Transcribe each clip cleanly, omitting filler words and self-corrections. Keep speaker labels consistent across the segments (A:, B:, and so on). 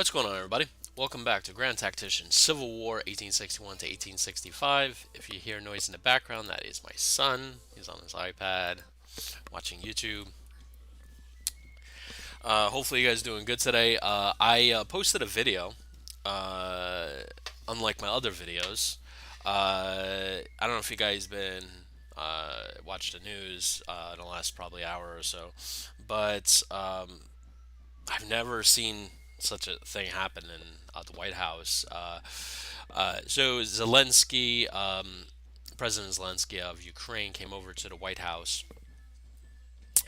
A: What's going on, everybody? Welcome back to Grand Tactician Civil War 1861 to 1865. If you hear noise in the background, that is my son. He's on his iPad watching YouTube. Hopefully, you guys are doing good today. I posted a video, uh, unlike my other videos. I don't know if you guys been watched the news in the last probably hour or so, but I've never seen such a thing happen in the White House. So Zelensky, President Zelensky of Ukraine, came over to the White House,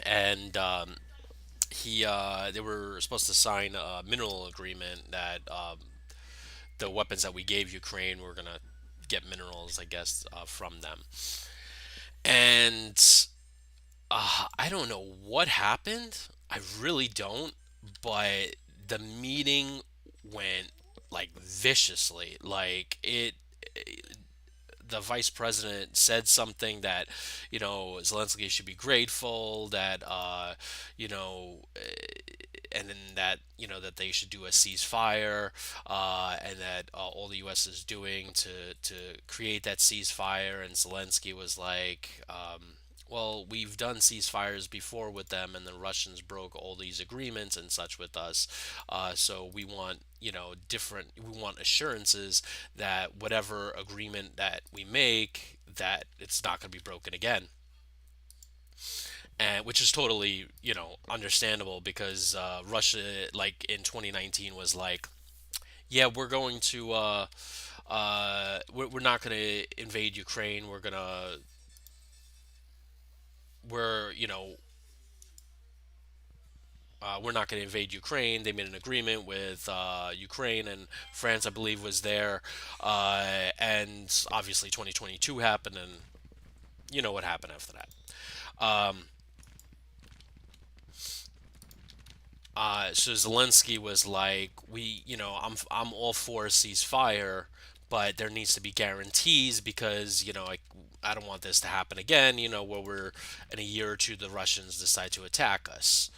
A: and they were supposed to sign a mineral agreement that the weapons that we gave Ukraine were gonna get minerals, I guess, from them. And I don't know what happened. I really don't. But the meeting went like viciously. The vice president said something that, Zelensky should be grateful that, and then that that they should do a ceasefire, and that all the U.S. is doing to create that ceasefire. And Zelensky was like, well, we've done ceasefires before with them, and the Russians broke all these agreements and such with us. So we want, different. We want assurances that whatever agreement that we make, that it's not going to be broken again. And which is totally, understandable because Russia, like in 2019, was like, yeah, we're going to, we're not going to invade Ukraine. We're, you know, we're not going to invade Ukraine. They made an agreement with Ukraine, and France, I believe, was there. And obviously, 2022 happened, and you know what happened after that. Um, so Zelensky was like, I'm all for a ceasefire, but there needs to be guarantees because, I don't want this to happen again, where we're in a year or two, the Russians decide to attack us.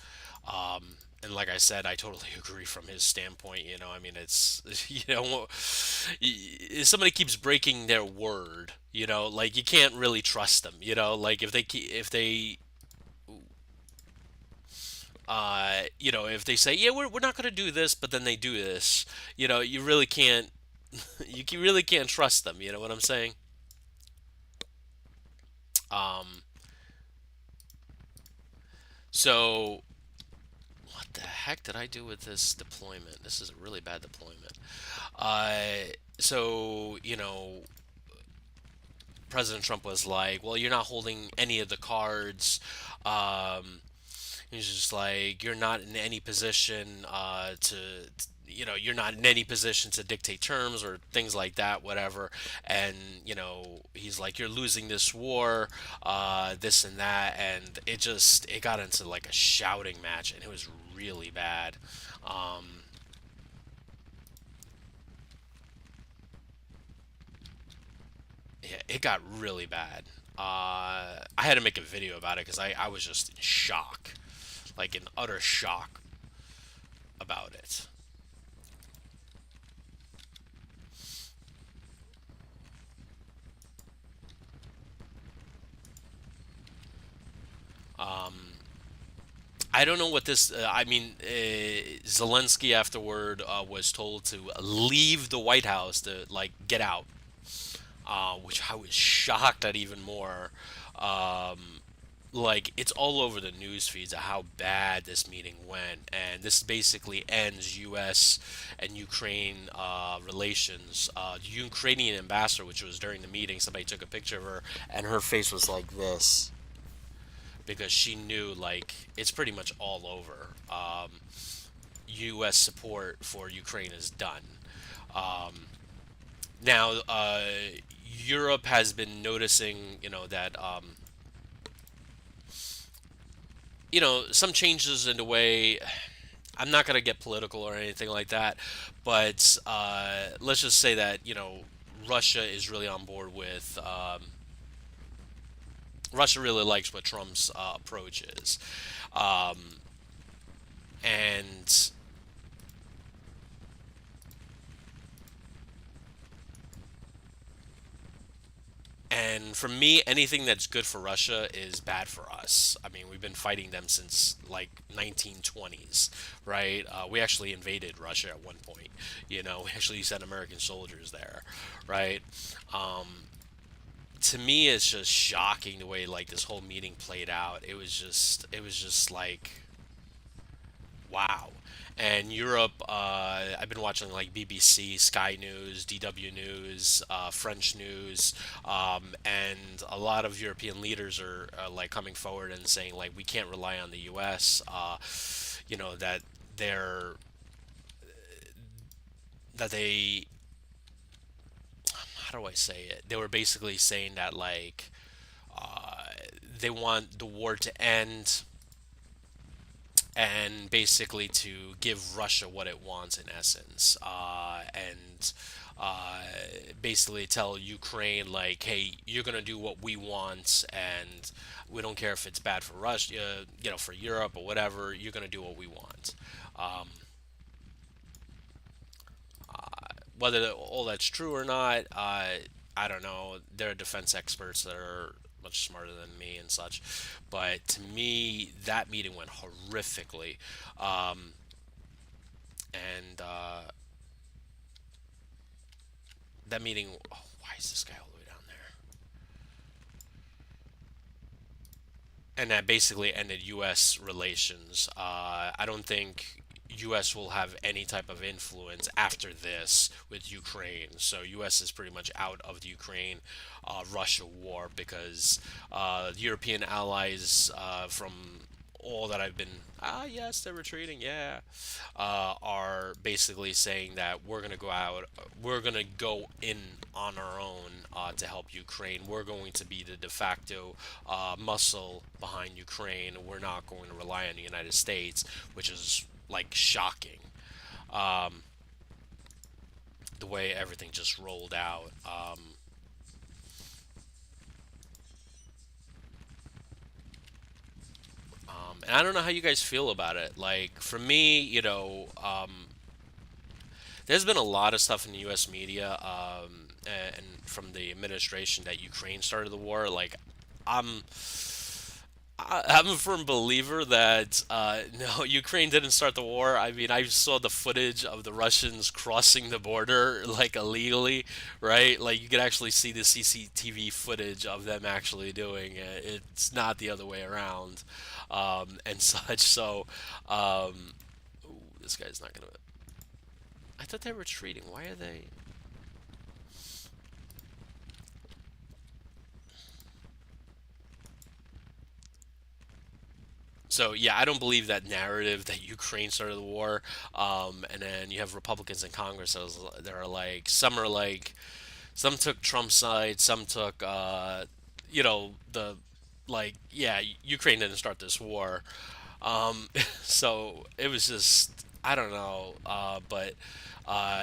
A: And like I said, I totally agree from his standpoint. I mean, it's, somebody keeps breaking their word, like you can't really trust them, like if they say, yeah, we're not going to do this, but then they do this, you really can't, really can't trust them. You know what I'm saying? Um, so what the heck did I do with this deployment? This is a really bad deployment. So, President Trump was like, well, you're not holding any of the cards. Um, He's just like, you're not in any position you're not in any position to dictate terms or things like that, whatever. And, he's like, you're losing this war, this and that. And it got into like a shouting match, and it was really bad. Um, yeah, it got really bad. I had to make a video about it because I was just in shock, like in utter shock about it. Um, I don't know what this. I mean, Zelensky afterward was told to leave the White House, to like get out, which I was shocked at even more. Um, like it's all over the news feeds of how bad this meeting went, and this basically ends U.S. and Ukraine relations. The Ukrainian ambassador, which was during the meeting, somebody took a picture of her, and her face was like this because she knew like it's pretty much all over. U.S. support for Ukraine is done. Um, Now, Europe has been noticing, that some changes in the way. I'm not gonna get political or anything like that, but let's just say that Russia is really on board with. Russia really likes what Trump's approach is, um, and and for me, anything that's good for Russia is bad for us. I mean, we've been fighting them since like 1920s, right? We actually invaded Russia at one point. We actually sent American soldiers there, right? To me, it's just shocking the way like this whole meeting played out. It was just like wow. And Europe, I've been watching like BBC, Sky News, DW News, French News, and a lot of European leaders are like coming forward and saying like we can't rely on the U.S. That they're that they how do I say it? They were basically saying that like they want the war to end and basically to give Russia what it wants in essence, and uh, basically tell Ukraine like, hey, you're gonna do what we want, and we don't care if it's bad for Russia, for Europe or whatever. You're gonna do what we want. Um, Whether all that's true or not, I don't know. There are defense experts that are much smarter than me and such, but to me, that meeting went horrifically. Um, and that meeting, oh, why is this guy all the way down there? And that basically ended U.S. relations. I don't think U.S. will have any type of influence after this with Ukraine. So U.S. is pretty much out of the Ukraine Russia war because European allies from all that I've been yes, they're retreating, yeah, are basically saying that we're gonna go out, we're gonna go in on our own to help Ukraine. We're going to be the de facto muscle behind Ukraine. We're not going to rely on the United States, which is like shocking. Um, the way everything just rolled out. And I don't know how you guys feel about it. Like for me, there's been a lot of stuff in the U.S. media and from the administration that Ukraine started the war. Like, I'm I'm a firm believer that no, Ukraine didn't start the war. I mean, I saw the footage of the Russians crossing the border like illegally, right? Like you could actually see the CCTV footage of them actually doing it. It's not the other way around, and such. So, ooh, this guy's not gonna. I thought they were retreating. Why are they? So yeah, I don't believe that narrative that Ukraine started the war, and then you have Republicans in Congress that are like some are like some took Trump's side, some took the like yeah Ukraine didn't start this war, so it was just I don't know, but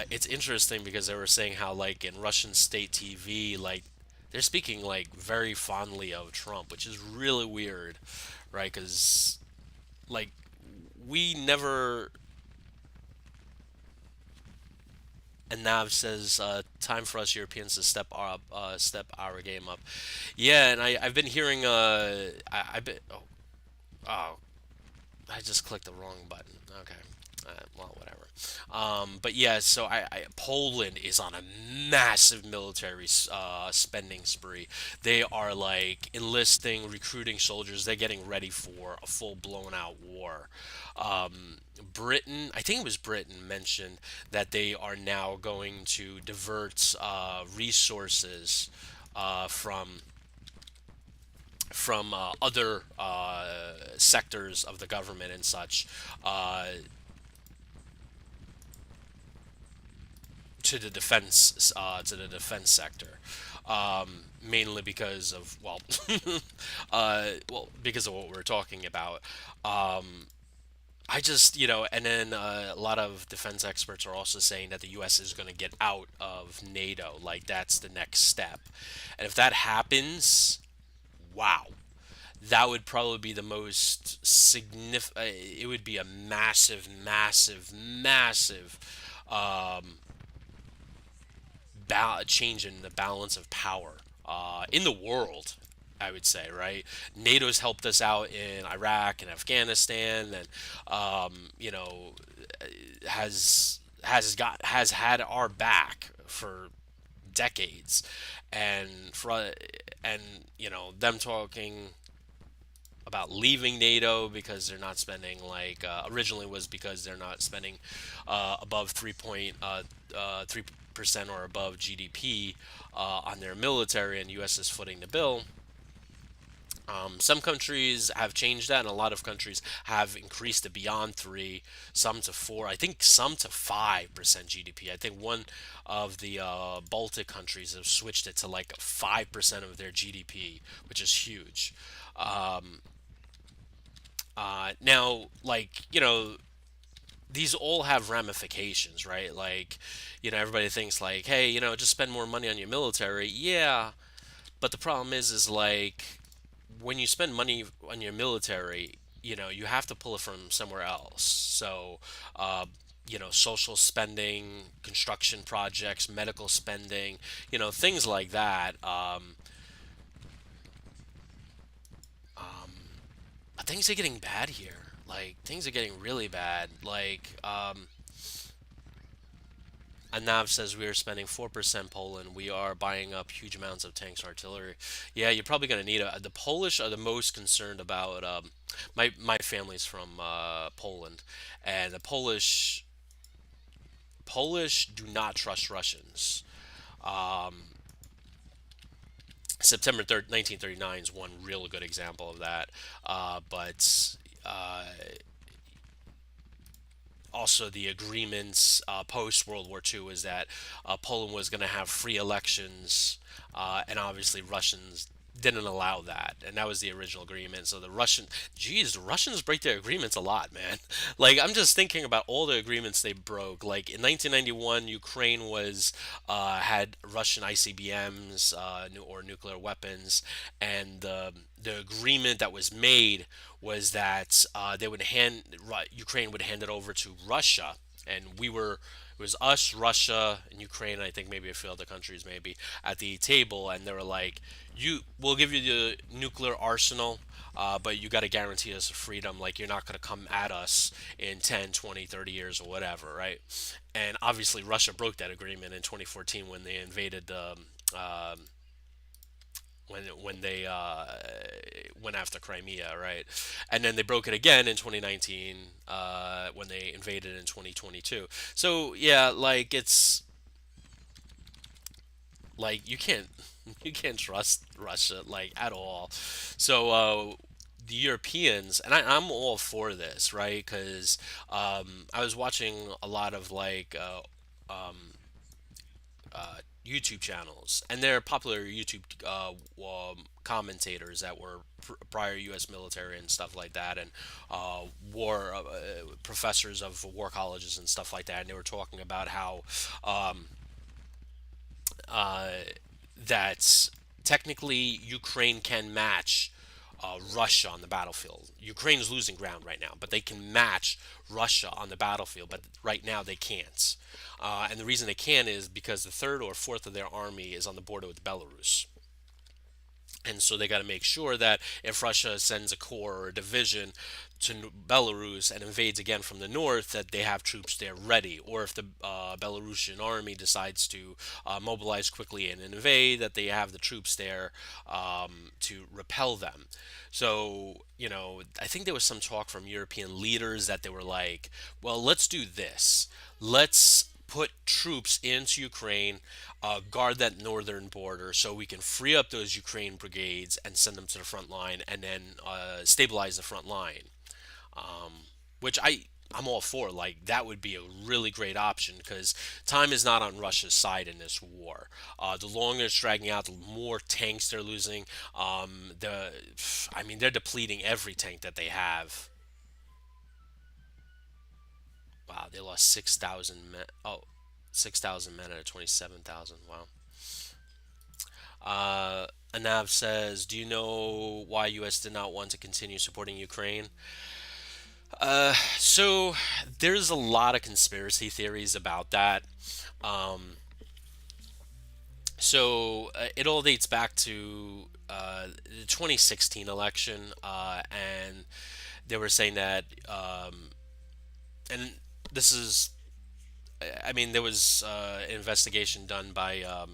A: it's interesting because they were saying how like in Russian state TV like they're speaking like very fondly of Trump, which is really weird, right? Because like we never. And Nav says, "Time for us Europeans to step our game up." Yeah, and I've been hearing. I've been. Oh, I just clicked the wrong button. Okay. Well, whatever. But yeah, so Poland is on a massive military spending spree. They are like enlisting, recruiting soldiers. They're getting ready for a full blown out war. Britain, I think it was Britain, mentioned that they are now going to divert resources from other sectors of the government and such uh, to the defense sector, mainly because of because of what we're talking about. I just and then a lot of defense experts are also saying that the U.S. is going to get out of NATO, like that's the next step, and if that happens, wow, that would probably be the most significant. It would be a massive, massive, massive change in the balance of power in the world. I would say, right? NATO's helped us out in Iraq and Afghanistan, and you know, has had our back for decades, and and them talking about leaving NATO because they're not spending like originally was because they're not spending above 3% or above GDP on their military, and U.S. is footing the bill. Some countries have changed that, and a lot of countries have increased it beyond three, some to four. I think some to 5% GDP. I think one of the Baltic countries have switched it to like 5% of their GDP, which is huge. Now, like these all have ramifications, right? Like, everybody thinks like, hey, just spend more money on your military. Yeah, but the problem is like when you spend money on your military, you have to pull it from somewhere else. So, uh, social spending, construction projects, medical spending, things like that. Things are getting bad here. Like things are getting really bad. Like Anav says we are spending 4% Poland. We are buying up huge amounts of tanks and artillery. Yeah, you're probably going to need it. The Polish are the most concerned about. My family's from Poland, and the Polish do not trust Russians. September 3rd, 1939 is one real good example of that. But also the agreements post World War II is that Poland was going to have free elections, and obviously Russians didn't allow that, and that was the original agreement. So the Russians break their agreements a lot, man. Like I'm just thinking about all the agreements they broke. Like in 1991, Ukraine was had Russian ICBMs or nuclear weapons, and the agreement that was made was that Ukraine would hand it over to Russia, and it was us, Russia, and Ukraine, and I think maybe a few other countries maybe at the table, and they were like, we'll give you the nuclear arsenal, but you got to guarantee us freedom. Like you're not going to come at us in 10, 20, 30 years or whatever, right? And obviously Russia broke that agreement in 2014 when they invaded when they went after Crimea, right? And then they broke it again in 2019 when they invaded in 2022. So yeah, like it's like you can't trust Russia like at all. So the Europeans, and I'm all for this, right? Because I was watching a lot of like YouTube channels, and they're popular YouTube commentators that were prior U.S. military and stuff like that, and war professors of war colleges and stuff like that. And they were talking about how uh, that technically Ukraine can match Russia on the battlefield. Ukraine is losing ground right now, but they can match Russia on the battlefield. But right now they can't. And the reason they can is because the third or fourth of their army is on the border with Belarus. And so they got to make sure that if Russia sends a corps or a division to Belarus and invades again from the north, that they have troops there ready. Or if the Belarusian army decides to mobilize quickly and invade, that they have the troops there to repel them. So, I think there was some talk from European leaders that they were like, well, let's do this. Let's put troops into Ukraine, guard that northern border, so we can free up those Ukraine brigades and send them to the front line, and then stabilize the front line. Which I'm all for. Like that would be a really great option because time is not on Russia's side in this war. The longer it's dragging out, the more tanks they're losing. I mean, they're depleting every tank that they have. Wow, they lost 6,000 men. Oh, 6,000 men out of 27,000. Wow. Anav says, "Do you know why U.S. did not want to continue supporting Ukraine?" So there's a lot of conspiracy theories about that. Um, It all dates back to the 2016 election, and they were saying that, and this is, I mean, there was an investigation done by a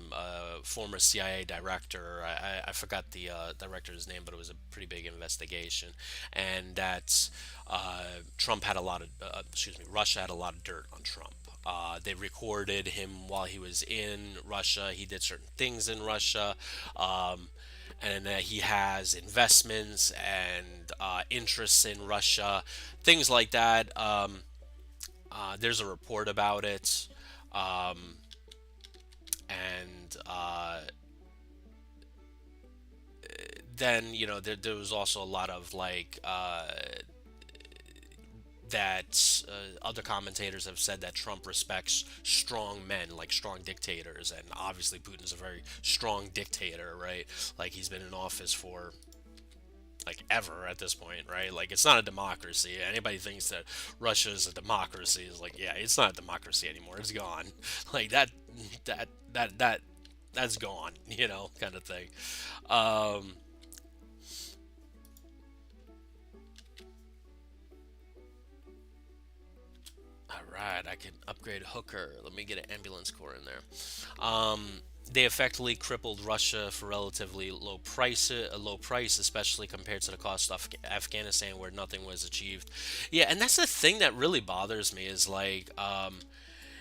A: former CIA director. I forgot the director's name, but it was a pretty big investigation, and that Trump had a lot of, excuse me, Russia had a lot of dirt on Trump. They recorded him while he was in Russia. He did certain things in Russia. Um, and he has investments and interests in Russia, things like that. There's a report about it, um, and then there was also a lot of like that other commentators have said that Trump respects strong men, like strong dictators, and obviously Putin is a very strong dictator, right? Like he's been in office for like ever at this point, right? Like it's not a democracy. Anybody thinks that Russia is a democracy is like, yeah, it's not a democracy anymore. It's gone. Like that that that's gone, kind of thing. Um, all right, I can upgrade Hooker. Let me get an ambulance corps in there. They effectively crippled Russia for relatively a low price, especially compared to the cost of Afghanistan, where nothing was achieved. Yeah, and that's the thing that really bothers me is like, and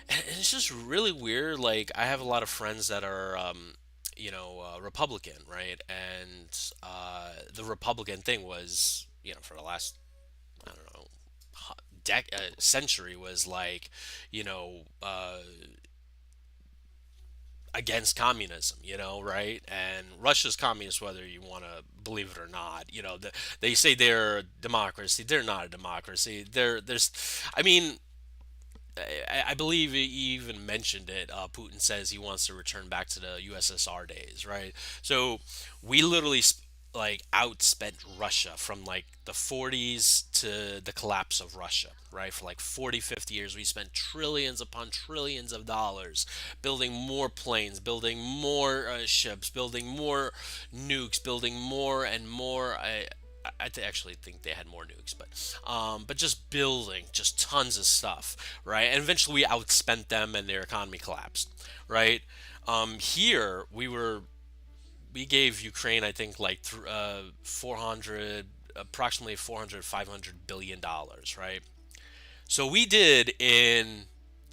A: it's just really weird. Like, I have a lot of friends that are, Republican, right? And the Republican thing was, for the last, I don't know, century was like, you know, uh, against communism, right? And Russia's communist, whether you want to believe it or not. They say they're a democracy. They're not a democracy. I mean, I believe he even mentioned it. Putin says he wants to return back to the USSR days, right? So we literally like outspent Russia from like the 40s to the collapse of Russia, right? For like 40, 50 years, we spent trillions upon trillions of dollars building more planes, building more ships, building more nukes, building more and more. Actually think they had more nukes, but just building just tons of stuff, right? And eventually we outspent them, and their economy collapsed, right? Here we gave Ukraine, I think, like 400, approximately 400, $500 billion, right? So we did in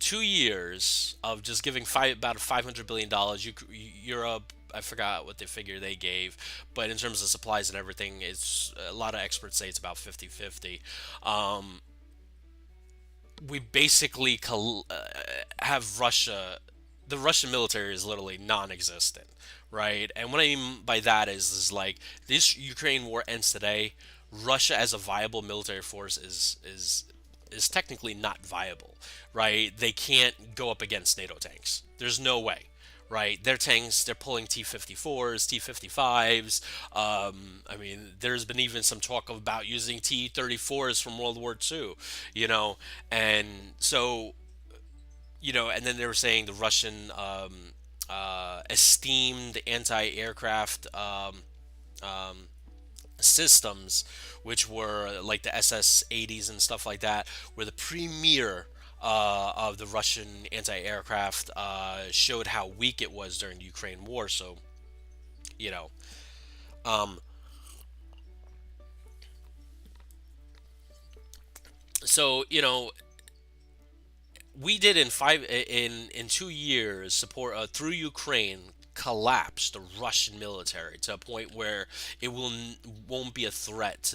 A: 2 years of just giving about $500 billion. Europe, I forgot what the figure they gave, but in terms of supplies and everything, it's a lot of experts say it's about 50-50. Um, we basically have the Russian military is literally non-existent, right? And what I mean by that is like this Ukraine war ends today. Russia as a viable military force is technically not viable, right? They can't go up against NATO tanks. There's no way, right? Their tanks, they're pulling T-54s, T-55s. I mean, there's been even some talk about using T-34s from World War II, you know, and so, and then they were saying the Russian esteemed anti-aircraft systems, which were like the SS-80s and stuff like that, were the premier of the Russian anti-aircraft, showed how weak it was during the Ukraine war. So, you know, um, so we did in 2 years support through Ukraine collapse the Russian military to a point where it won't be a threat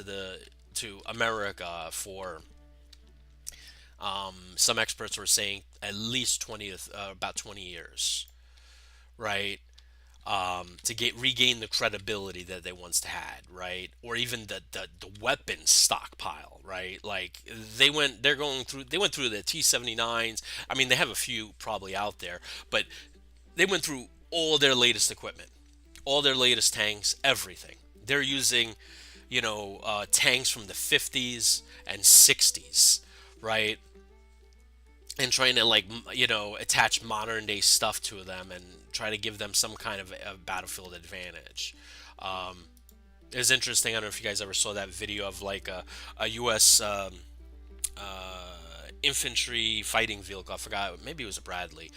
A: to America for some experts were saying at least 20 about 20 years, right? To get regain the credibility that they once had, right? Or even the weapons stockpile, right? Like they went through the T-79s. I mean, they have a few probably out there, but they went through all their latest equipment, all their latest tanks, everything. They're using, tanks from the 50s and 60s, right? and trying to like attach modern day stuff to them and try to give them some kind of a battlefield advantage. It was interesting. I don't know if you guys ever saw that video of like a U.S. Infantry fighting vehicle. I forgot. Maybe it was a Bradley,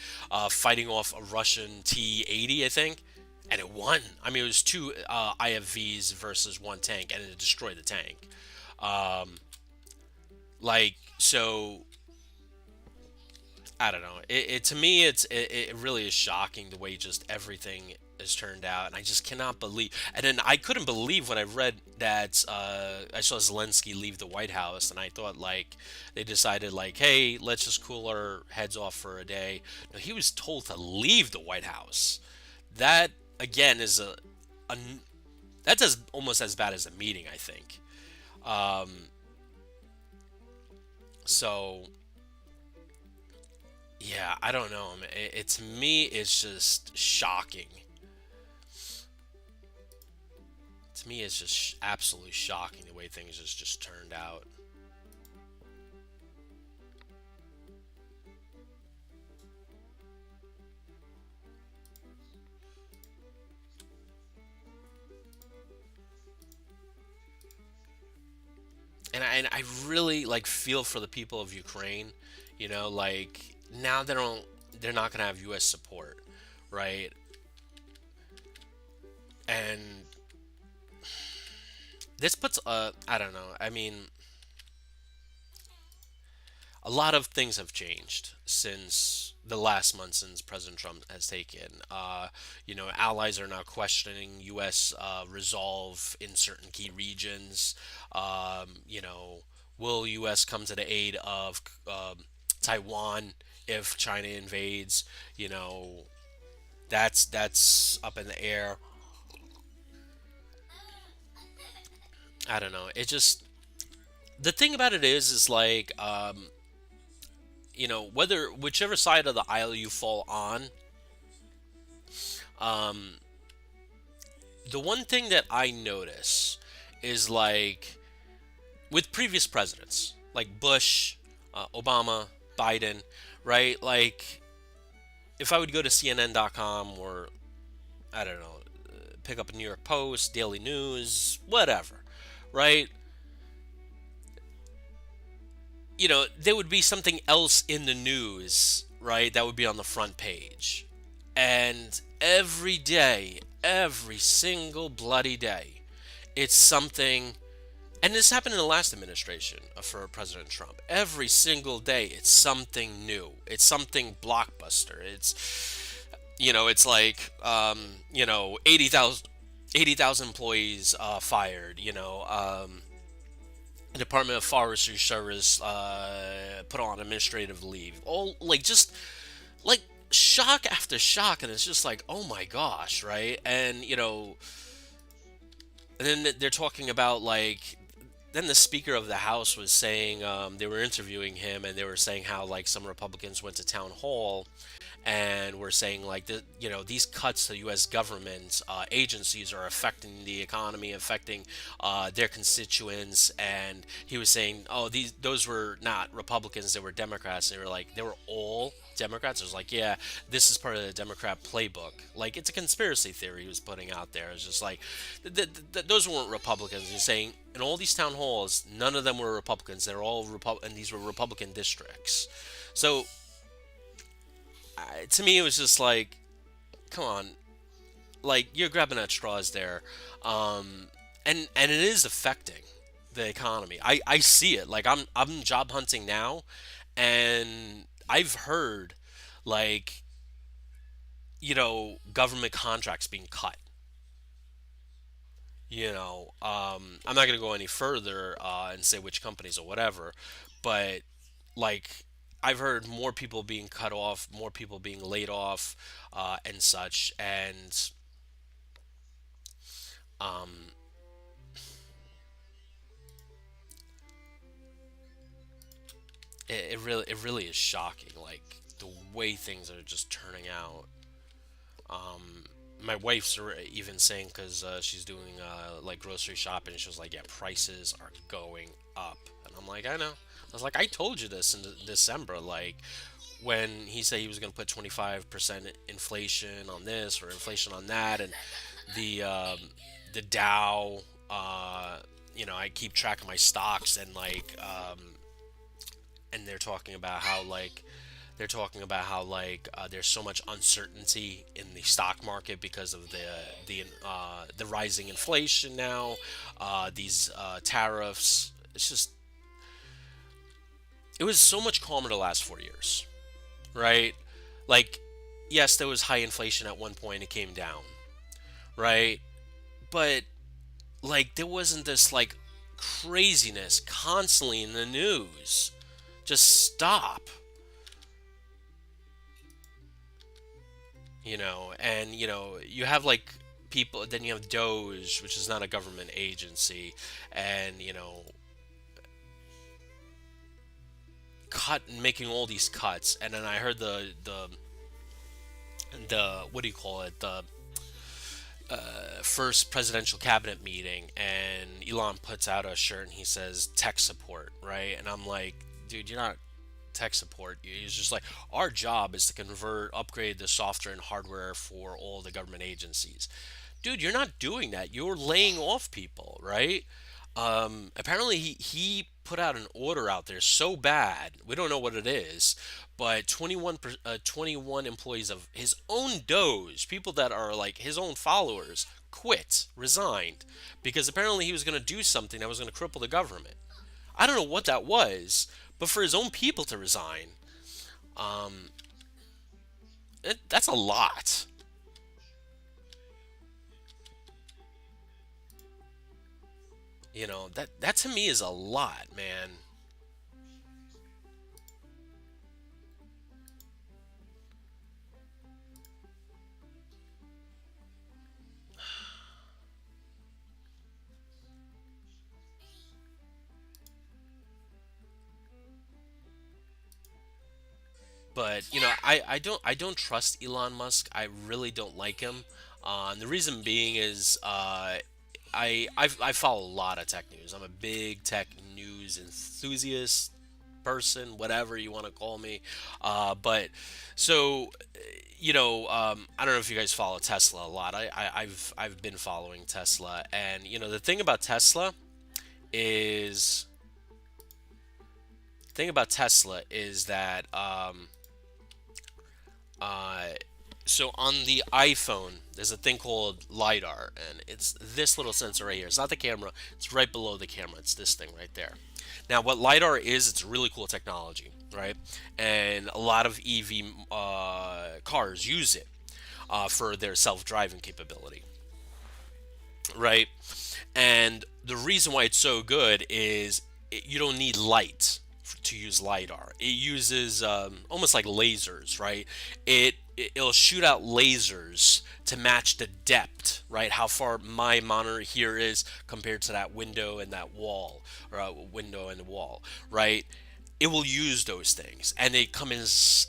A: fighting off a Russian T-80, I think, and it won. I mean, it was two IFVs versus one tank, and it destroyed the tank. Like so, I don't know. It to me, it really is shocking the way just everything has turned out, and I just cannot believe. And then I couldn't believe when I read that I saw Zelensky leave the White House, and I thought like they decided like, hey, let's just cool our heads off for a day. No, he was told to leave the White House. That again is a that's as almost as bad as a meeting, I think. Um, so yeah, I don't know. It to me, it's just shocking. To me, it's just absolutely shocking the way things just turned out. And I really like feel for the people of Ukraine. Like now they're not gonna have U.S. support, right? And this puts I don't know. I mean, a lot of things have changed since the last month since President Trump has taken. Allies are now questioning U.S. Resolve in certain key regions. Will U.S. come to the aid of Taiwan if China invades? You know, that's up in the air. I don't know. It just the thing about it is like whether whichever side of the aisle you fall on, um, the one thing that I notice is like with previous presidents, like Bush, Obama, Biden, right? Like if I would go to CNN.com or I don't know, pick up a New York Post, Daily News, whatever, right? There would be something else in the news, right? That would be on the front page. And every day, every single bloody day, it's something. And this happened in the last administration for President Trump. Every single day, it's something new. It's something blockbuster. It's like, 80,000 employees fired. Department of Forestry Service put on administrative leave. All like just like shock after shock, and it's just like, oh my gosh, right? And then they're talking about like. Then the Speaker of the House was saying they were interviewing him, and they were saying how like some Republicans went to town hall and we're saying like these cuts to U.S. government agencies are affecting the economy, affecting their constituents, and he was saying, oh, those were not Republicans, they were Democrats. And they were like they were all Democrats. It was like, yeah, this is part of the Democrat playbook. Like it's a conspiracy theory he was putting out there. It's just like those weren't Republicans. He's saying in all these town halls, none of them were Republicans. They're all and these were Republican districts. So to me, it was just like, come on, like you're grabbing at straws there, and it is affecting the economy. I see it. Like I'm job hunting now, and I've heard like government contracts being cut. I'm not gonna go any further and say which companies or whatever, but like I've heard more people being cut off, more people being laid off, and such, and um, it really is shocking, like the way things are just turning out. My wife's even saying because she's doing like grocery shopping, she was like, "Yeah, prices are going up," and I'm like, "I know." I was like, I told you this in December. Like, when he said he was going to put 25% inflation on this or inflation on that, and the Dow, I keep track of my stocks, and and they're talking about how there's so much uncertainty in the stock market because of the rising inflation now, these tariffs. It was so much calmer the last 4 years, right? Like, yes, there was high inflation at one point, it came down, right? But like there wasn't this like craziness constantly in the news. Just stop, and you have like people, then you have Doge, which is not a government agency, and cut making all these cuts. And then I heard the what do you call it, the first presidential cabinet meeting, and Elon puts out a shirt and he says tech support, right? And I'm like, dude, you're not tech support. He's just like, our job is to upgrade the software and hardware for all the government agencies. Dude, you're not doing that. You're laying off people, right? Apparently, he put out an order out there so bad, we don't know what it is, but 21 employees of his own Doge, people that are like his own followers, quit, resigned, because apparently he was going to do something that was going to cripple the government. I don't know what that was, but for his own people to resign, um, that's a lot. That to me is a lot, man. But I don't trust Elon Musk. I really don't like him. And the reason being is I follow a lot of tech news. I'm a big tech news enthusiast person, whatever you want to call me. But so I don't know if you guys follow Tesla a lot. I've been following Tesla, and the is thing about Tesla is that uh, so on the iPhone, there's a thing called LiDAR, and it's this little sensor right here. It's not the camera, it's right below the camera. It's this thing right there. Now, what LiDAR is, it's really cool technology, right? And a lot of EV cars use it for their self driving capability, right? And the reason why it's so good is you don't need light to use lidar. It uses almost like lasers, right? It'll shoot out lasers to match the depth, right? How far my monitor here is compared to that window and that wall, or a window and the wall, right? It will use those things, and they come in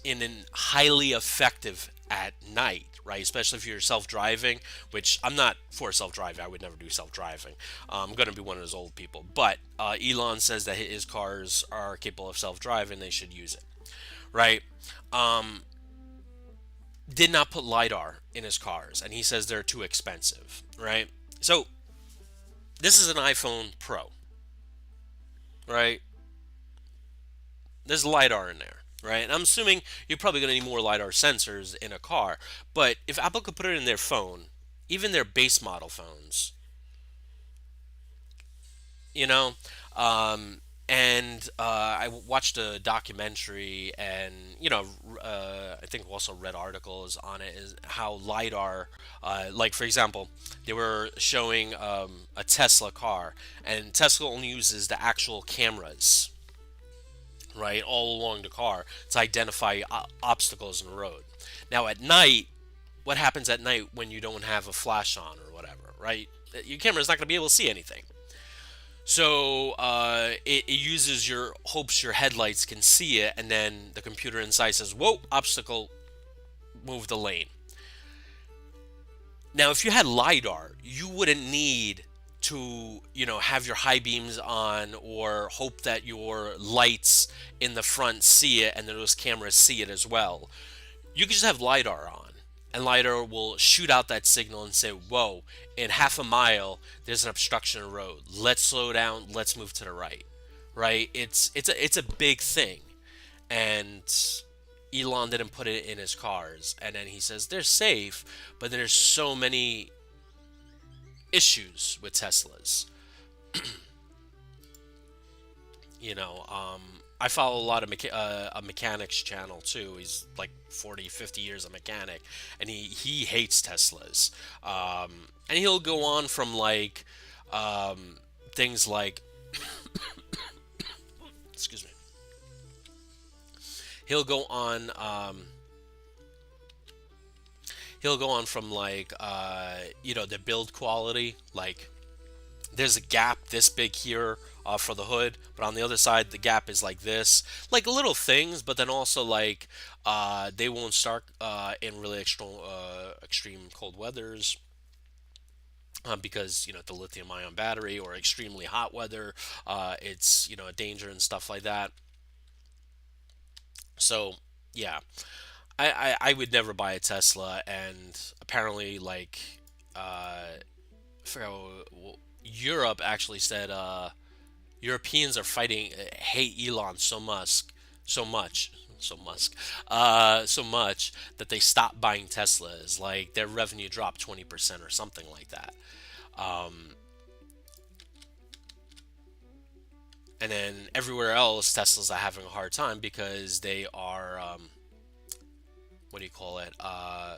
A: an highly effective at night, right? Especially if you're self-driving, which I'm not for self-driving. I would never do self-driving. I'm going to be one of those old people. But Elon says that his cars are capable of self-driving. They should use it, right? Um, did not put lidar in his cars, and he says they're too expensive, right? So this is an iPhone Pro, right? There's lidar in there, right? And I'm assuming you're probably going to need more lidar sensors in a car. But if Apple could put it in their phone, even their base model phones, you know, and I watched a documentary, and I think also read articles on it, is how lidar, like for example, they were showing a Tesla car, and Tesla only uses the actual cameras, right, all along the car to identify obstacles in the road. Now, at night, what happens at night when you don't have a flash on or whatever, right? Your camera's not going to be able to see anything. So it uses hopes your headlights can see it, and then the computer inside says, "Whoa, obstacle, move the lane." Now, if you had lidar, you wouldn't need to have your high beams on, or hope that your lights in the front see it and then those cameras see it as well. You can just have LiDAR on, and LiDAR will shoot out that signal and say, whoa, in half a mile there's an obstruction of road, let's slow down, let's move to the right. Right, it's a big thing. And Elon didn't put it in his cars, and then he says they're safe, but there's so many issues with Teslas. I follow a lot of a mechanics channel too. He's like 40, 50 years a mechanic, and he hates Teslas. And he'll go on from like things like, excuse me, he'll go on he'll go on from like the build quality, like there's a gap this big here for the hood, but on the other side the gap is like this, like little things. But then also like they won't start in really extreme cold weathers, because the lithium ion battery, or extremely hot weather, it's a danger and stuff like that. So yeah, I would never buy a Tesla. And apparently, like, I forgot Europe actually said Europeans are fighting, hate Elon so much that they stopped buying Teslas. Like their revenue dropped 20% or something like that. Um, and then everywhere else, Teslas are having a hard time because they are, what do you call it? Uh,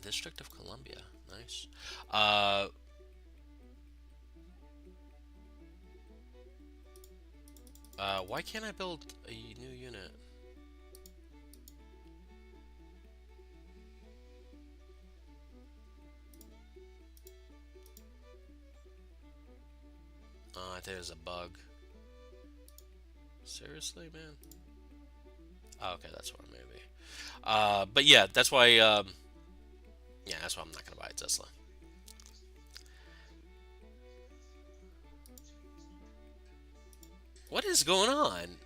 A: District of Columbia, nice. Uh, why can't I build a new unit? I think there's a bug. Seriously, man? Oh, okay, that's why maybe. But yeah, that's why. Yeah, that's why I'm not gonna buy a Tesla. What is going on?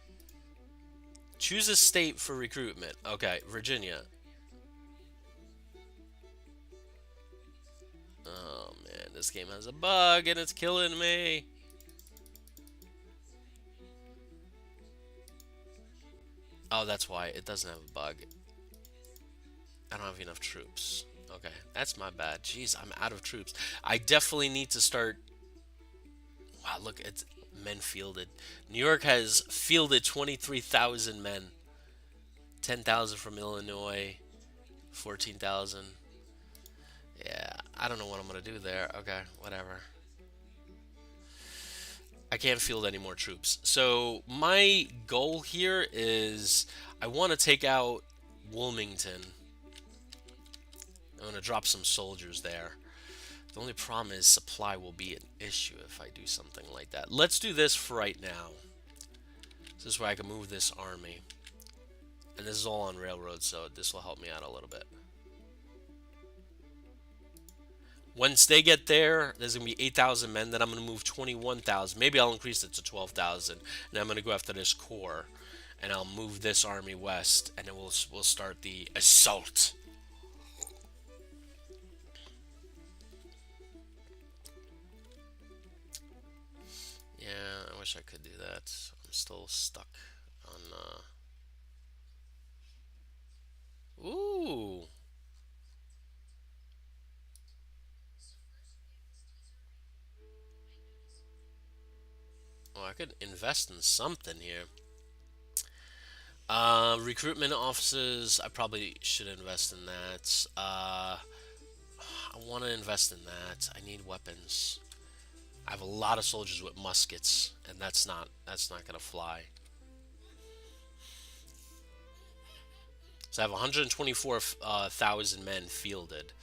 A: Choose a state for recruitment. Okay, Virginia. Oh man, this game has a bug and it's killing me. Oh, that's why it doesn't have a bug. I don't have enough troops. Okay, that's my bad. Jeez, I'm out of troops. I definitely need to start. Wow, look, it's men fielded. New York has fielded 23,000 men. 10,000 from Illinois. 14,000. Yeah, I don't know what I'm gonna do there. Okay, whatever. I can't field any more troops. So my goal here is I want to take out Wilmington. I'm gonna drop some soldiers there. The only problem is supply will be an issue if I do something like that. Let's do this for right now. This is where I can move this army. And this is all on railroads, so this will help me out a little bit. Once they get there, there's going to be 8,000 men. Then I'm going to move 21,000. Maybe I'll increase it to 12,000. And I'm going to go after this core. And I'll move this army west. And then we'll start the assault. Yeah, I wish I could do that. I'm still stuck on... Ooh! Oh, I could invest in something here. Recruitment offices, I probably should invest in that. I want to invest in that. I need weapons. I have a lot of soldiers with muskets, and that's not gonna fly. So I have 124,000 men fielded.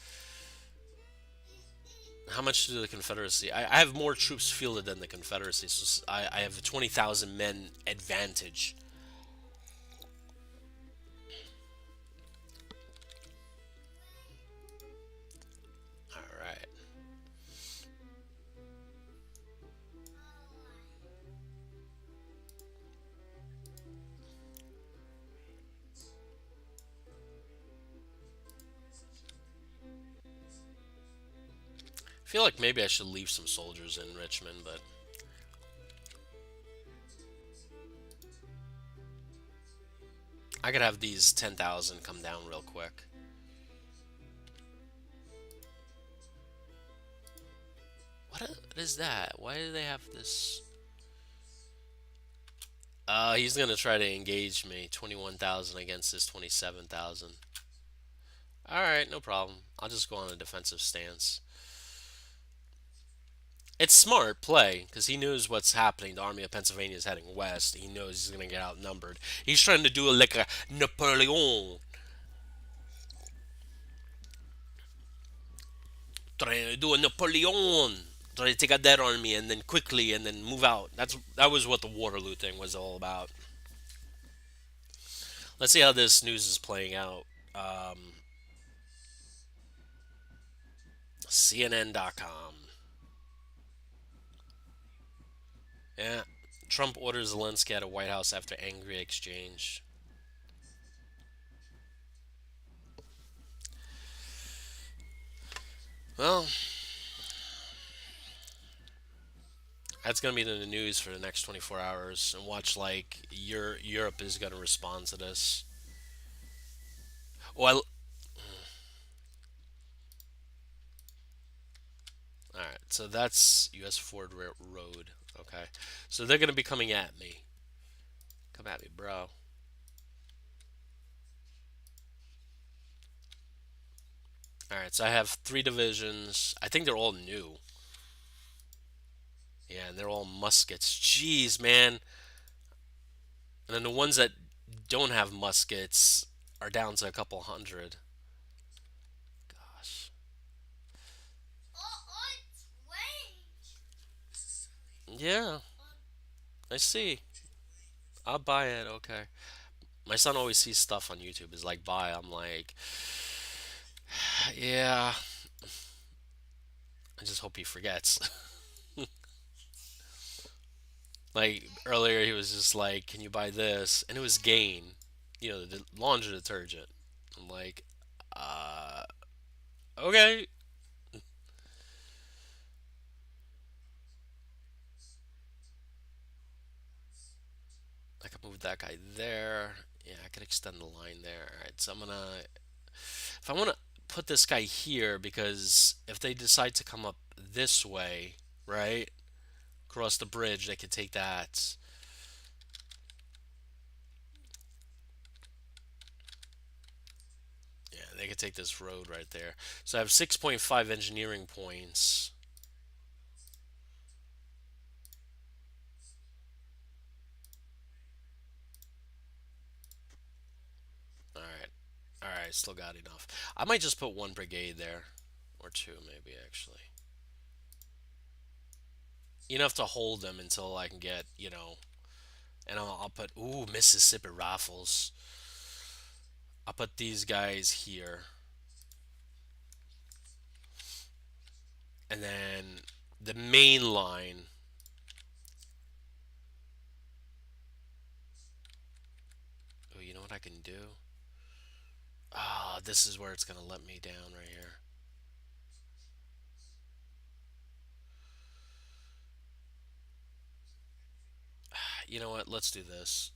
A: How much do the Confederacy? I have more troops fielded than the Confederacy, so I have a 20,000 men advantage. All right. I feel like maybe I should leave some soldiers in Richmond, but I could have these 10,000 come down real quick. What is that? Why do they have this? He's gonna try to engage me. 21,000 against his 27,000. All right, no problem. I'll just go on a defensive stance. It's smart play because he knows what's happening. The Army of Pennsylvania is heading west. He knows he's gonna get outnumbered. He's trying to do it like a Napoleon, trying to do a Napoleon, trying to take out that army and then quickly and then move out. That was what the Waterloo thing was all about. Let's see how this news is playing out. CNN.com. Yeah, Trump orders Zelensky out of White House after angry exchange. Well, that's gonna be the news for the next 24 hours, and watch like Europe is gonna respond to this. Well, all right. So that's U.S. Road. Okay, so they're gonna be coming at me. Come at me, bro. All right. So I have three divisions. I think they're all new. Yeah, and they're all muskets. Jeez, man. And then the ones that don't have muskets are down to a couple hundred. Gosh. Yeah, I see. I'll buy it. Okay. My son always sees stuff on YouTube. Is like buy. I'm like, yeah. I just hope he forgets. Like earlier, he was just like, "Can you buy this?" And it was Gain, the laundry detergent. I'm like, uh, okay. I could move that guy there. Yeah, I could extend the line there. All right, so if I want to put this guy here, because if they decide to come up this way, right, across the bridge, they could take that. Yeah, they could take this road right there. So I have 6.5 engineering points. All right. All right, still got enough. I might just put one brigade there, or two maybe actually. Enough to hold them until I can get, and I'll put Mississippi rifles. I'll put these guys here, and then the main line. Oh, you know what I can do? Ah, this is where it's gonna let me down right here. You know what? Let's do this.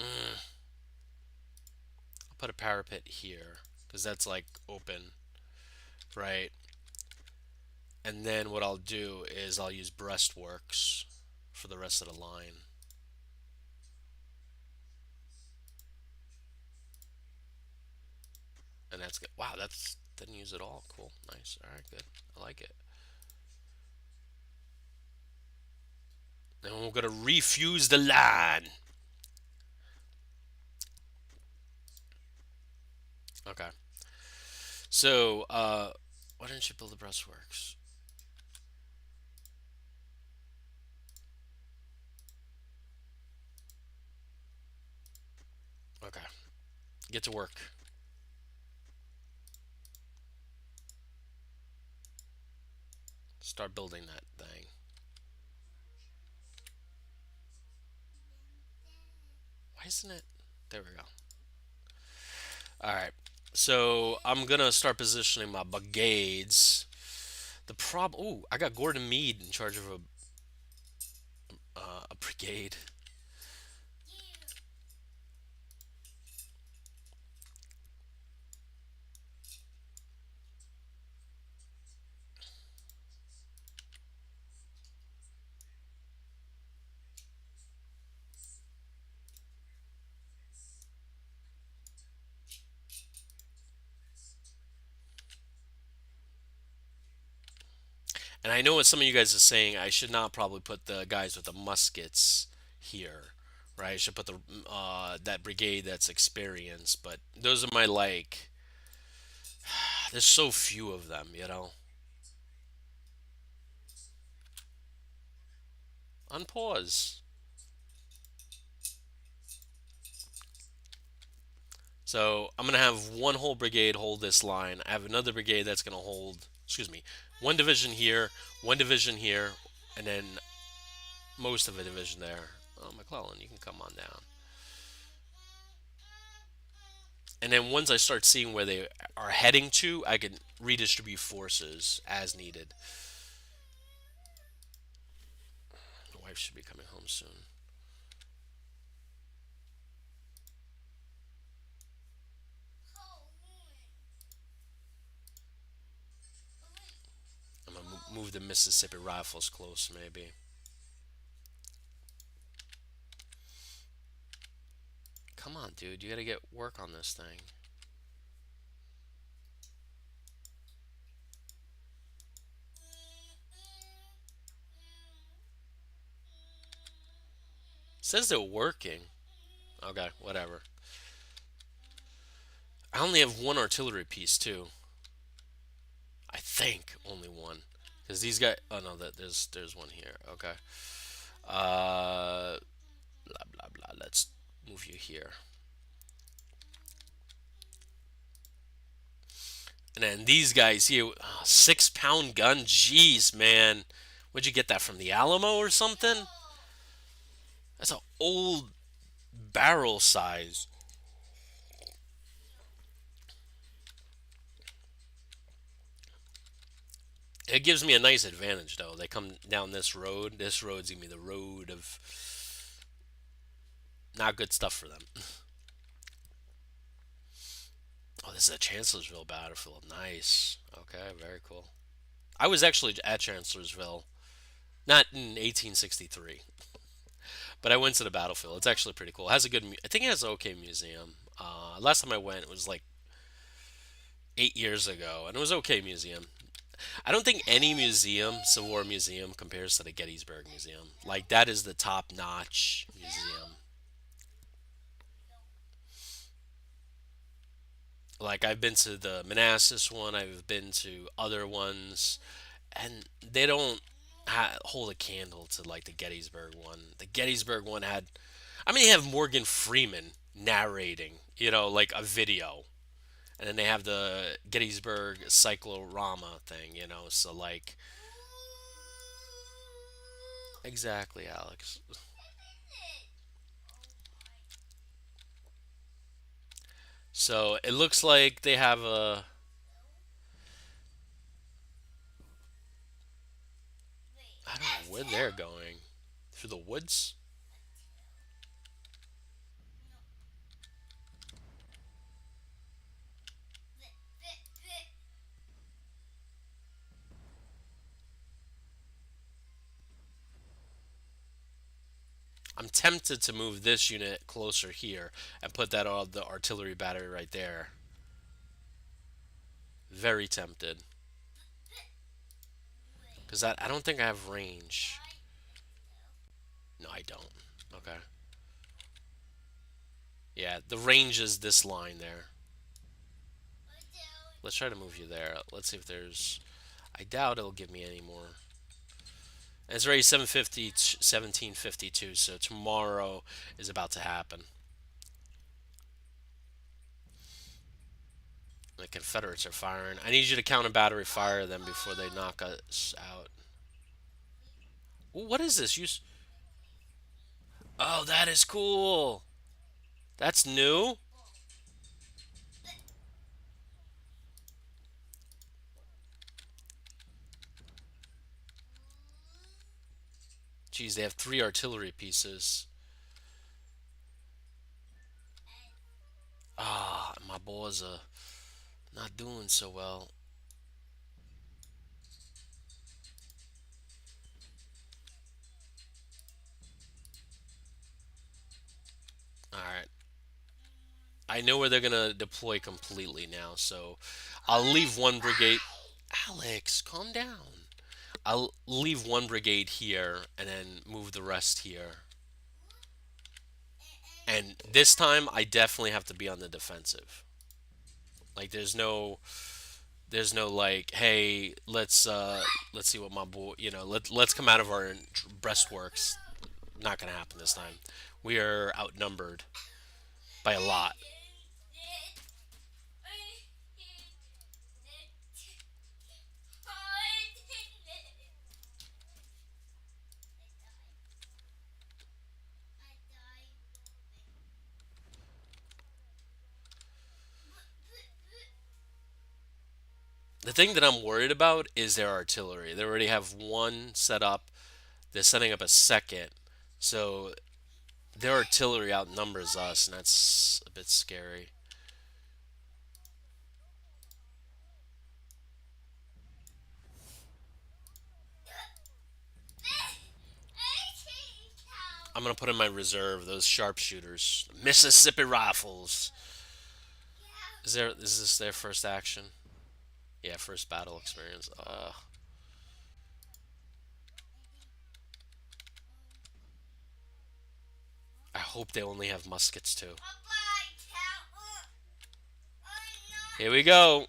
A: Mm, I'll put a parapet here because that's like open, right? And then what I'll do is I'll use breastworks for the rest of the line. And that's good. Wow, that's didn't use it all. Cool. Nice. All right, good. I like it. And we're gonna refuse the line. Okay. So, why didn't you build the breastworks? Okay. Get to work. Start building that thing. Why isn't it? There we go. All right. So I'm gonna start positioning my brigades. The prob. Oh, I got Gordon Meade in charge of a brigade. And I know what some of you guys are saying. I should not probably put the guys with the muskets here, right? I should put the that brigade that's experienced. But those are my like. There's so few of them, you know. Unpause. So I'm gonna have one whole brigade hold this line. I have another brigade that's gonna hold. Excuse me, one division here, one division here, and then most of a division there. Oh, McClellan, you can come on down. And then once I start seeing where they are heading to, I can redistribute forces as needed. My wife should be coming home soon. I'm gonna move the Mississippi Rifles close, maybe. Come on, dude, you gotta get work on this thing. It says they're working. Okay, whatever. I only have one artillery piece too. I think only one, because these guys. Oh no, that there's one here. Okay. Blah blah blah. Let's move you here. And then these guys here, 6 pound gun. Jeez, man, where'd you get that from? The Alamo or something? That's an old barrel size. It gives me a nice advantage though. They come down this road. This road's gonna be the road of not good stuff for them. Oh, this is a Chancellorsville battlefield. Nice. Okay, very cool. I was actually at Chancellorsville, not in 1863, but I went to the battlefield. It's actually pretty cool. It has a good. I think it has an okay museum. Last time I went, it was like 8 years ago, and it was okay museum. I don't think any museum, Civil War museum, compares to the Gettysburg Museum. Like that is the top notch museum. Like I've been to the Manassas one, I've been to other ones, and they don't hold a candle to like the Gettysburg one. The Gettysburg one had, I mean, they have Morgan Freeman narrating, like a video, and then they have the Gettysburg cyclorama thing, So like, exactly, Alex. So it looks like they have I don't know where they're going. Through the woods? I'm tempted to move this unit closer here and put that on the artillery battery right there. Very tempted. Because I don't think I have range. Yeah, the range is this line there. Let's try to move you there. Let's see if there's. I doubt it'll give me any more. And it's already 7:50, 17:52. So tomorrow is about to happen. The Confederates are firing. I need you to counter battery fire them before they knock us out. What is this? Oh, that is cool. That's new. Geez, they have three artillery pieces. Ah, my boys are not doing so well. All right. I know where they're gonna deploy completely now, so I'll leave one brigade. Alex, calm down. I'll leave one brigade here and then move the rest here. And this time, I definitely have to be on the defensive. Like, there's no like, hey, let's see what my boy, let's come out of our breastworks. Not gonna happen this time. We are outnumbered by a lot. The thing that I'm worried about is their artillery. They already have one set up. They're setting up a second. So their artillery outnumbers us, and that's a bit scary. I'm gonna put in my reserve those sharpshooters, Mississippi rifles. Is this their first action? Yeah, first battle experience. I hope they only have muskets too. Here we go.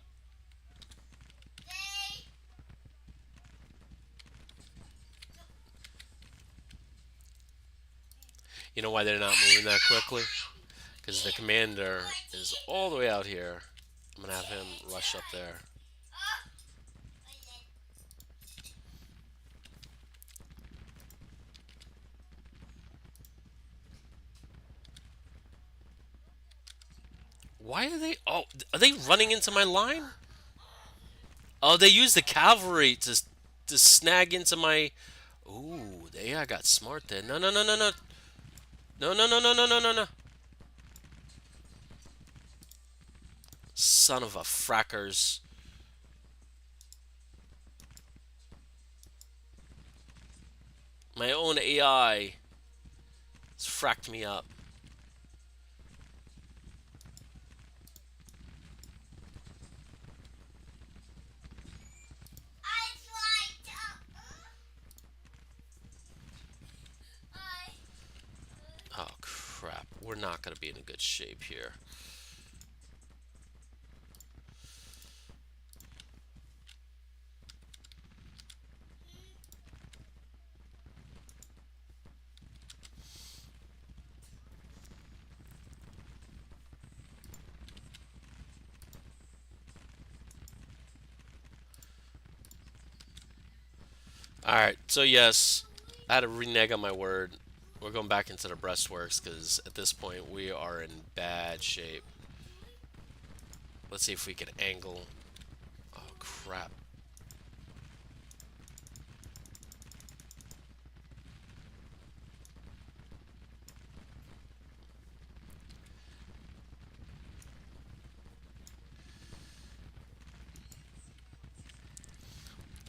A: You know why they're not moving that quickly? Because the commander is all the way out here. I'm gonna have him rush up there. Why are they? Oh, are they running into my line? Oh, they use the cavalry to snag into my. Ooh, I got smart there. No, no, no, no, no, no, no, no, no, no, no, no, no. Son of a frackers. My own AI has fracked me up. Oh crap! We're not gonna be in a good shape here. Alright, so yes, I had to renege on my word. We're going back into the breastworks because at this point we are in bad shape. Let's see if we can angle. Oh crap.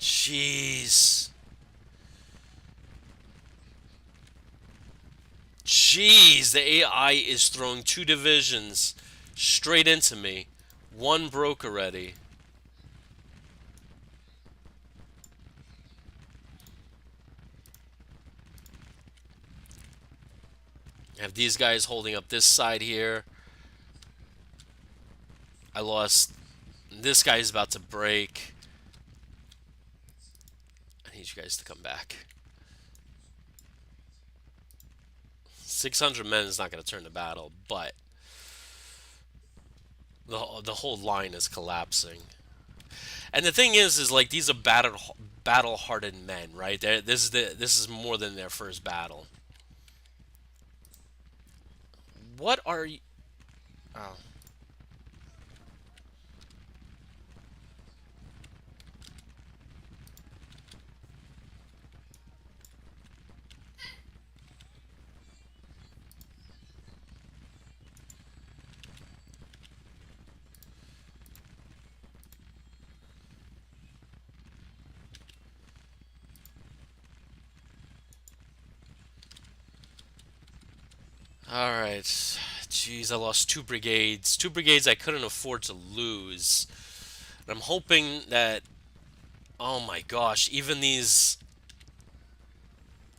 A: Jeez. Jeez, the AI is throwing two divisions straight into me. One broke already. I have these guys holding up this side here. I lost. This guy is about to break. I need you guys to come back. 600 men is not going to turn the battle, but the whole line is collapsing. And the thing is like these are battle-hardened men, right? This is more than their first battle. What are you? Oh. All right. Jeez, I lost two brigades. Two brigades I couldn't afford to lose. And I'm hoping that. Oh my gosh! Even these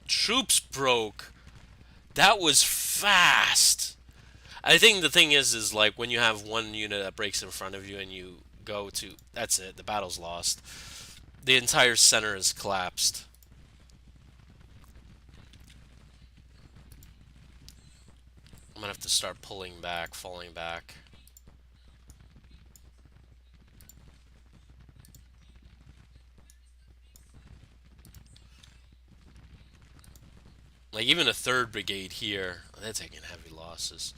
A: troops broke. That was fast. I think the thing is like when you have one unit that breaks in front of you and you go to, that's it. The battle's lost. The entire center is collapsed. I'm gonna have to start pulling back, falling back. Like even a third brigade here, they're taking heavy losses.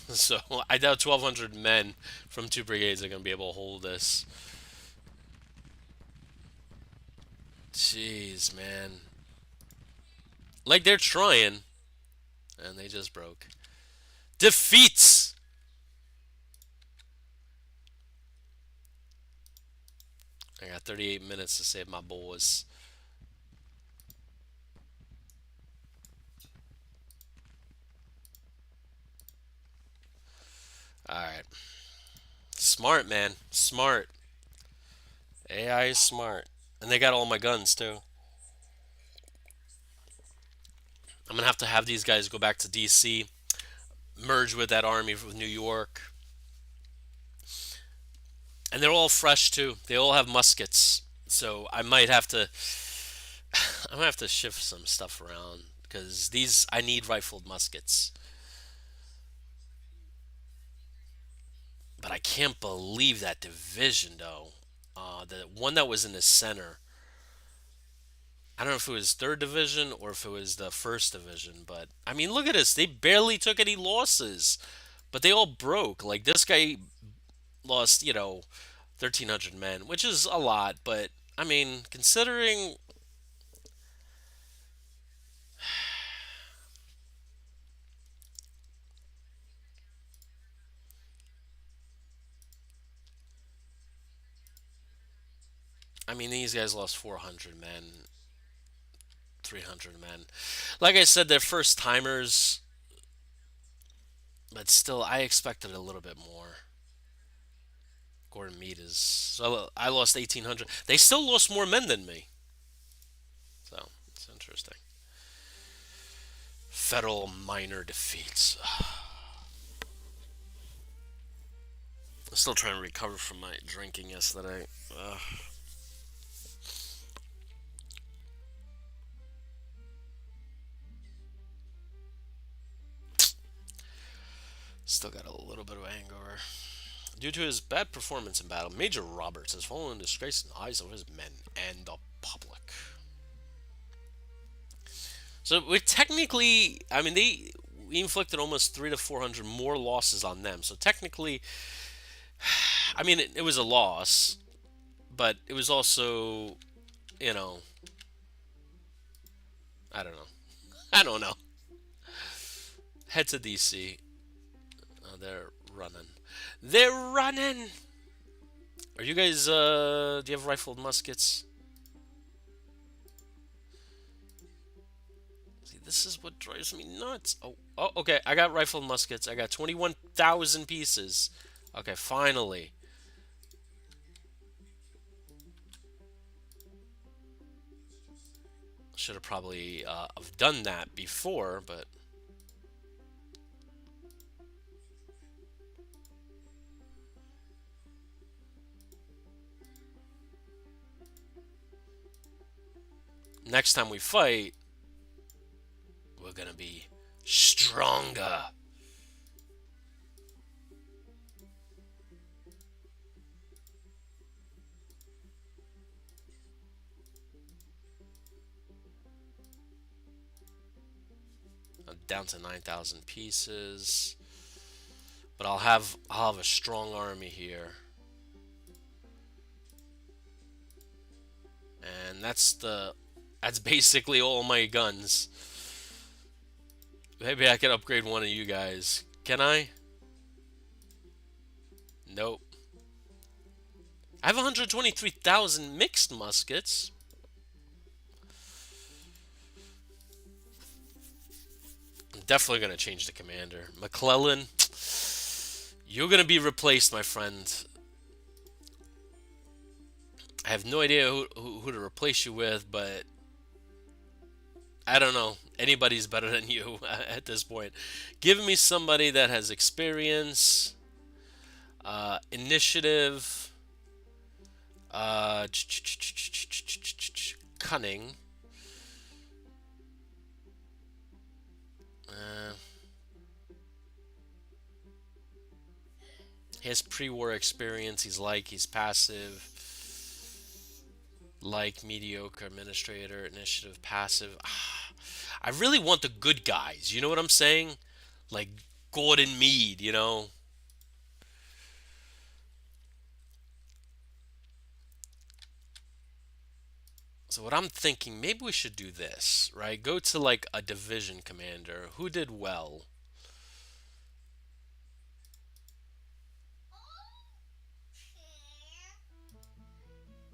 A: So I doubt 1,200 men from two brigades are gonna be able to hold this. Jeez, man. Like they're trying, and they just broke. Defeats. I got 38 minutes to save my boys. All right. Smart, man. Smart. AI is smart. And they got all my guns, too. I'm going to have these guys go back to DC, merge with that army with New York. And they're all fresh, too. They all have muskets. So I might have to. I'm going to have to shift some stuff around. Because these. I need rifled muskets. But I can't believe that division, though. The one that was in the center. I don't know if it was third division or if it was the first division, but I mean, look at this. They barely took any losses, but they all broke. Like this guy lost, 1,300 men, which is a lot, but I mean, considering, I mean, these guys lost 400 men, 300 men. Like I said, they're first timers, but still, I expected a little bit more. Gordon Meade is. So I lost 1,800. They still lost more men than me. So it's interesting. Federal minor defeats. I'm still trying to recover from my drinking yesterday. Still got a little bit of hangover. Due to his bad performance in battle, Major Roberts has fallen in disgrace in the eyes of his men and the public. So we technically, I mean, we inflicted almost 300 to 400 more losses on them. So technically, I mean, it was a loss, but it was also, you know, I don't know. I don't know. Head to DC. Oh, they're running. They're running. Are you guys? Do you have rifled muskets? See, this is what drives me nuts. Oh, okay. I got rifled muskets. I got 21,000 pieces. Okay, finally. Should have probably have done that before, but next time we fight, we're gonna be stronger. I'm down to 9,000 pieces, but I'll have a strong army here, and that's basically all my guns. Maybe I can upgrade one of you guys. Can I? Nope. I have 123,000 mixed muskets. I'm definitely going to change the commander. McClellan, you're going to be replaced, my friend. I have no idea who to replace you with, but I don't know. Anybody's better than you at this point. Give me somebody that has experience, initiative, uh, cunning. Uh, he has pre-war experience. He's passive. Like mediocre administrator, initiative, passive. I really want the good guys. You know what I'm saying? Like Gordon Meade. So what I'm thinking, maybe we should do this, right? Go to like a division commander who did well.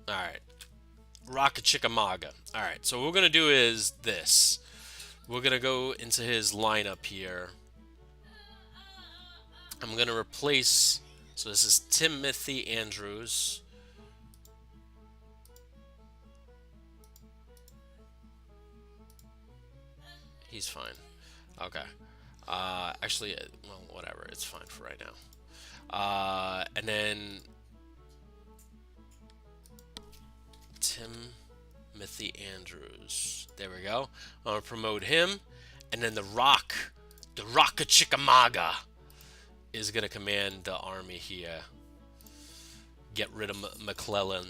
A: All right, Rocket Chickamauga. All right, so what we're gonna do is this. We're gonna go into his lineup here. I'm gonna replace. So this is Timothy Andrews. He's fine. Okay. Actually, well, whatever. It's fine for right now. And then Timothy Andrews. There we go. I'm gonna promote him, and then the Rock of Chickamauga, is gonna command the army here. Get rid of McClellan.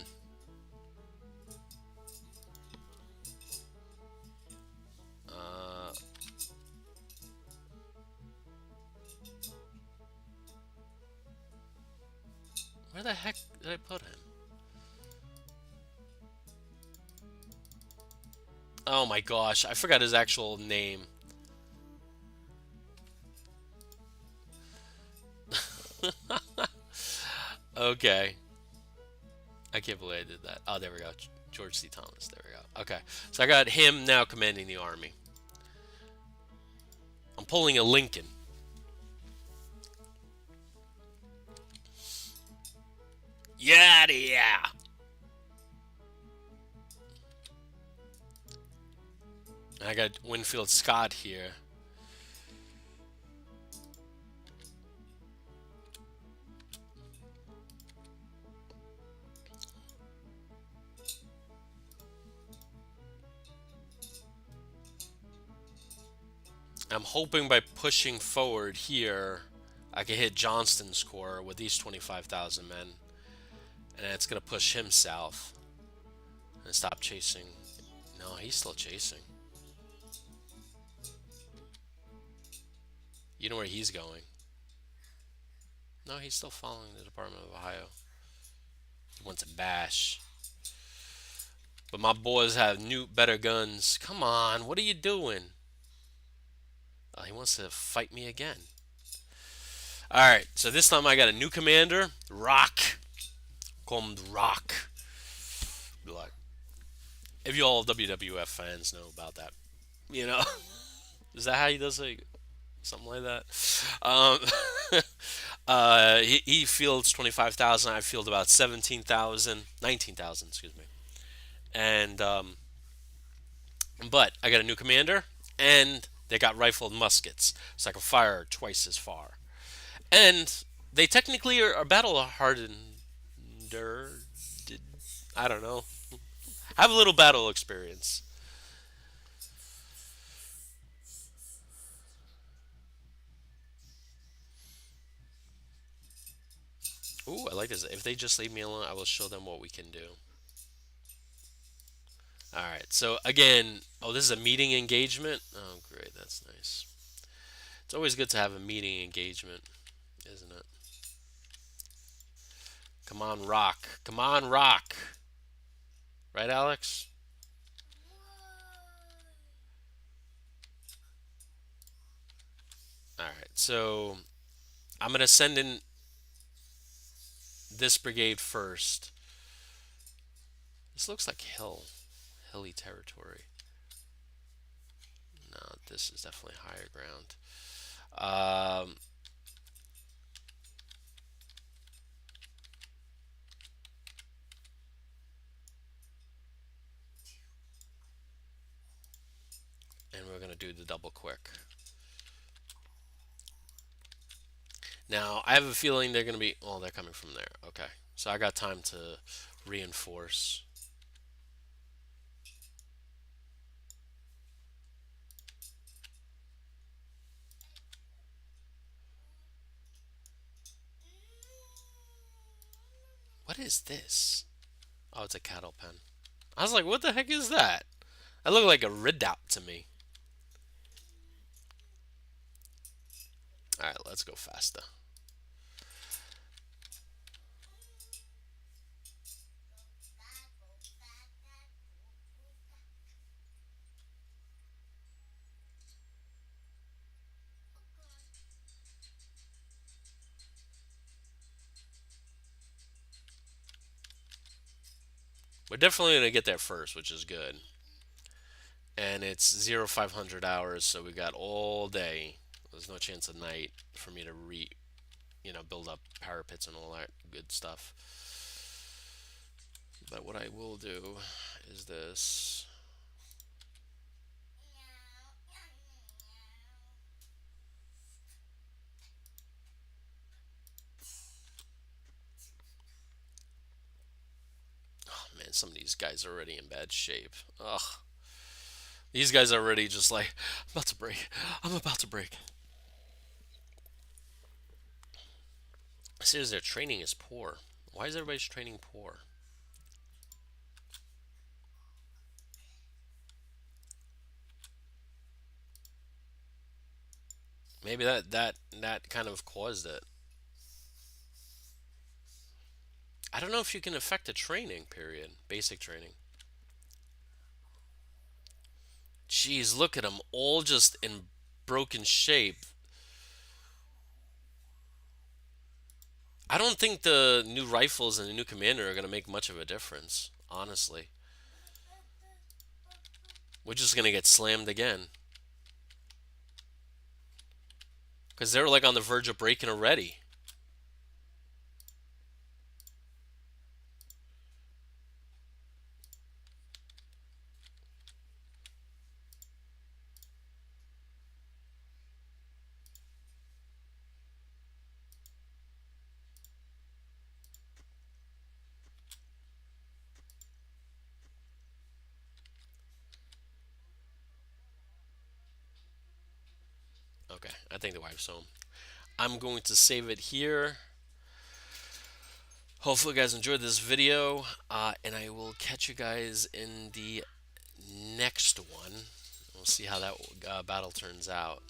A: Uh, where the heck did I put him? Oh my gosh, I forgot his actual name. Okay. I can't believe I did that. Oh, there we go. George C. Thomas. There we go. Okay. So I got him now commanding the army. I'm pulling a Lincoln. Yeah, yeah. I got Winfield Scott here. I'm hoping by pushing forward here, I can hit Johnston's corps with these 25,000 men. And it's going to push him south and stop chasing. No, he's still chasing. You know where he's going. No, he's still following the Department of Ohio. He wants to bash. But my boys have new, better guns. Come on, what are you doing? Oh, he wants to fight me again. Alright, so this time I got a new commander. Rock. Call him Rock. Like, if you all WWF fans know about that. You know? Is that how he does it? Something like that. Um, he fields 25,000. I field about 17,000, 19,000, excuse me. And But I got a new commander, and they got rifled muskets, so I can fire twice as far. And they technically are battle hardened. I don't know. I have a little battle experience. Ooh, I like this. If they just leave me alone, I will show them what we can do. All right. So again, oh, this is a meeting engagement. Oh, great. That's nice. It's always good to have a meeting engagement, isn't it? Come on, rock. Come on, rock. Right, Alex? All right. So I'm gonna send in this brigade first. This looks like hilly territory. No, this is definitely higher ground. Um, and we're gonna do the double quick. Now I have a feeling they're gonna be. Oh, they're coming from there. Okay, so I got time to reinforce. What is this? Oh, it's a cattle pen. I was like, what the heck is that? That looked like a redoubt to me. All right, let's go faster. We're definitely gonna get there first, which is good. And it's 0500 hours, so we got all day. There's no chance of night for me to build up parapets and all that good stuff. But what I will do is this. Oh man, some of these guys are already in bad shape. Ugh. These guys are already just like, I'm about to break. I'm about to break. Seriously, their training is poor. Why is everybody's training poor? Maybe that kind of caused it. I don't know if you can affect the training period, basic training. Jeez, look at them all just in broken shape. I don't think the new rifles and the new commander are going to make much of a difference, honestly. We're just going to get slammed again. Because they're like on the verge of breaking already. Okay, I think the wife's home. I'm going to save it here. Hopefully, you guys enjoyed this video, and I will catch you guys in the next one. We'll see how that battle turns out.